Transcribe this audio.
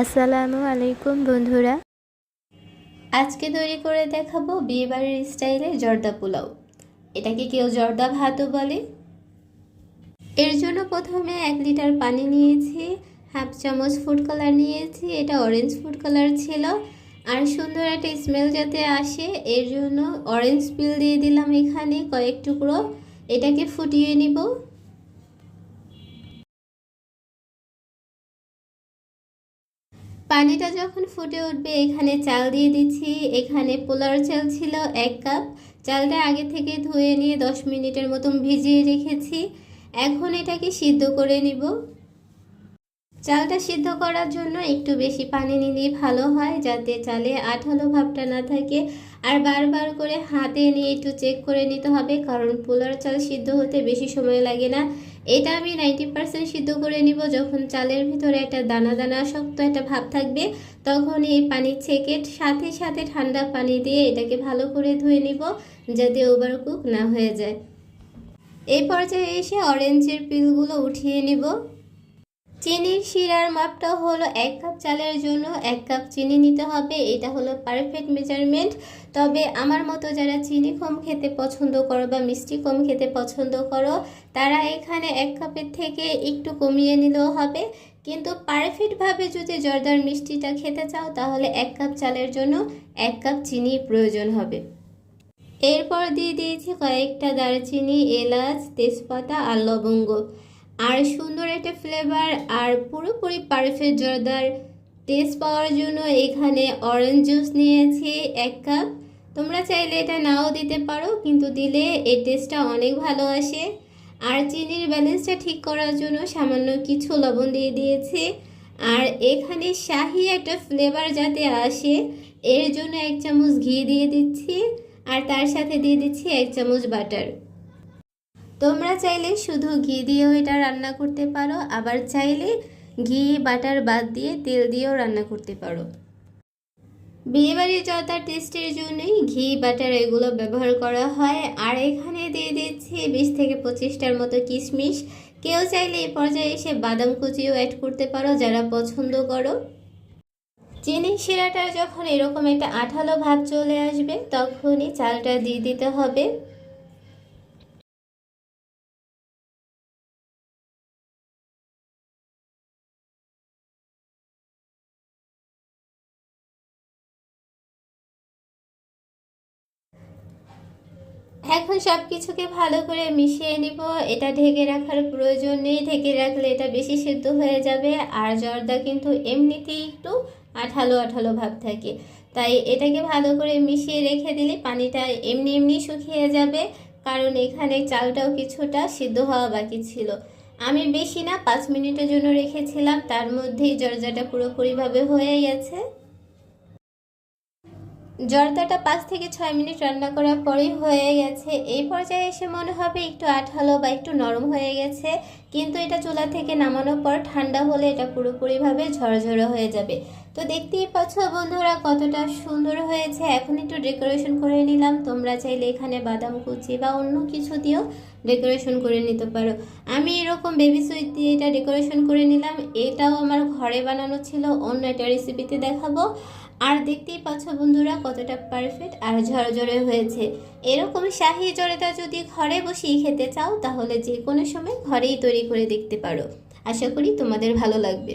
আসসালামু আলাইকুম বন্ধুরা। আজকে তৈরি করে দেখাবো বিয়েবাড়ির স্টাইলে জর্দা পোলাও। এটাকে কেউ জর্দা ভাতও বলে। এর জন্য প্রথমে 1 লিটার পানি নিয়েছি, হাফ চামচ ফুড কালার নিয়েছি, এটা অরেঞ্জ ফুড কালার ছিল। আর সুন্দর একটা স্মেল যাতে আসে এর জন্য অরেঞ্জ পিল দিয়ে দিলাম এখানে কয়েক টুকরো। এটাকে ফুটিয়ে নিব। পানিটা যখন ফুটে উঠবে এখানে চাল দিয়ে দিচ্ছি। এখানে পোলাওর চাল ছিল 1 কাপ। চালটা আগে থেকে ধুয়ে নিয়ে 10 মিনিটের মতন ভিজিয়ে রেখেছি। এখন এটাকে সিদ্ধ করে নিব। চালটা সিদ্ধ করার জন্য একটু বেশি পানি নিলেই ভালো হয়, যাতে চালে আঠালো ভাবটা না থাকে। আর বারবার করে হাতে নিয়ে একটু চেক করে নিতে হবে, কারণ পোলাওর চাল সিদ্ধ হতে বেশি সময় লাগে না। এটা আমি 90% সিদ্ধ করে নিব। যখন চালের ভিতরে একটা দানা দানা শক্ত একটা ভাব থাকবে তখন এই পানি ছেঁকে সাথে সাথে ঠান্ডা পানি দিয়ে এটাকে ভালো করে ধুয়ে নিব, যাতে ওভারকুক না হয়ে যায়। এই পর্যায়ে এসে অরেঞ্জের পিলগুলো উঠিয়ে নিব। চিনির শিরার মাপটা হলো 1 কাপ চালের জন্য 1 কাপ চিনি নিতে হবে। এটা হলো পারফেক্ট মেজারমেন্ট। তবে আমার মতো যারা চিনি কম খেতে পছন্দ করো বা মিষ্টি কম খেতে পছন্দ করো, তারা এখানে 1 কাপের থেকে একটু কমিয়ে নিলেও হবে। কিন্তু পারফেক্টভাবে যদি জর্দার মিষ্টিটা খেতে চাও তাহলে 1 কাপ চালের জন্য 1 কাপ চিনি প্রয়োজন হবে। এরপর দিয়ে দিয়েছি কয়েকটা দারচিনি, এলাচ, তেজপাতা আর লবঙ্গ। আর সুন্দর একটা ফ্লেভার আর পুরোপুরি পারফেক্ট জর্দার টেস্ট পাওয়ার জন্য এখানে অরেঞ্জ জুস নিয়েছি 1 কাপ। তোমরা চাইলে এটা নাও দিতে পারো, কিন্তু দিলে এই টেস্টটা অনেক ভালো আসে। আর চিনির ব্যালেন্সটা ঠিক করার জন্য সামান্য কিছু লবণ দিয়ে দিয়েছি। আর এখানে শাহি একটা ফ্লেভার যাতে আসে এর জন্য 1 চামচ ঘি দিয়ে দিচ্ছি। আর তার সাথে দিয়ে দিচ্ছি 1 চামচ বাটার। তোমরা চাইলে শুধু ঘি দিয়েও এটা রান্না করতে পারো, আবার চাইলে ঘি বাটার বাদ দিয়ে তেল দিয়েও রান্না করতে পারো। বিয়েবাড়ির জর্দার টেস্টের জন্যই ঘি বাটার এগুলো ব্যবহার করা হয়। আর এখানে দিয়ে দিচ্ছি 20 থেকে 25টার মতো কিশমিশ। কেউ চাইলে এই পর্যায়ে এসে বাদাম কুচিও অ্যাড করতে পারো যারা পছন্দ করো। চিনি শিরাটা যখন এরকম একটা আঠালো ভাব চলে আসবে তখনই চালটা দিয়ে দিতে হবে। এখন সব কিছুকে ভালো করে মিশিয়ে নিব। এটা ঢেকে রাখার প্রয়োজন নেই, ঢেকে রাখলে এটা বেশি সিদ্ধ হয়ে যাবে। আর জর্দা কিন্তু এমনিতেই একটু আঠালো আঠালো ভাব থাকে, তাই এটাকে ভালো করে মিশিয়ে রেখে দিলে পানিটা এমনি এমনি শুকিয়ে যাবে। কারণ এখানে চালটাও কিছুটা সিদ্ধ হওয়া বাকি ছিল। আমি বেশি না 5 মিনিটের জন্য রেখেছিলাম, তার মধ্যেই জর্দাটা পুরোপুরিভাবে হয়ে গেছে। জর্দাটা 5 থেকে 6 মিনিট রান্না করার পরেই হয়ে গেছে। এই পর্যায়ে এসে মনে হবে একটু আঠালো বা একটু নরম হয়ে গেছে, কিন্তু এটা চুলা থেকে নামানোর পর ঠান্ডা হলে এটা পুরোপুরিভাবে ঝরঝরে হয়ে যাবে। তো দেখতেই পাচ্ছ বন্ধুরা কতটা সুন্দর হয়েছে। এখন একটু ডেকোরেশন করে নিলাম। তোমরা চাইলে এখানে বাদাম কুচি বা অন্য কিছু দিয়েও ডেকোরেশন করে নিতে পারো। আমি এরকম বেবি সুইট দিয়ে এটা ডেকোরেশন করে নিলাম। এটাও আমার ঘরে বানানো ছিল, অন্য একটা রেসিপিতে দেখাবো। আর দেখতেই পাচ্ছ বন্ধুরা কতটা পারফেক্ট আর ঝরঝরে হয়েছে। এরকম শাহি জর্দা যদি ঘরে বসেই খেতে চাও তাহলে যে কোনো সময় ঘরেই তৈরি করে দেখতে পারো। আশা করি তোমাদের ভালো লাগবে।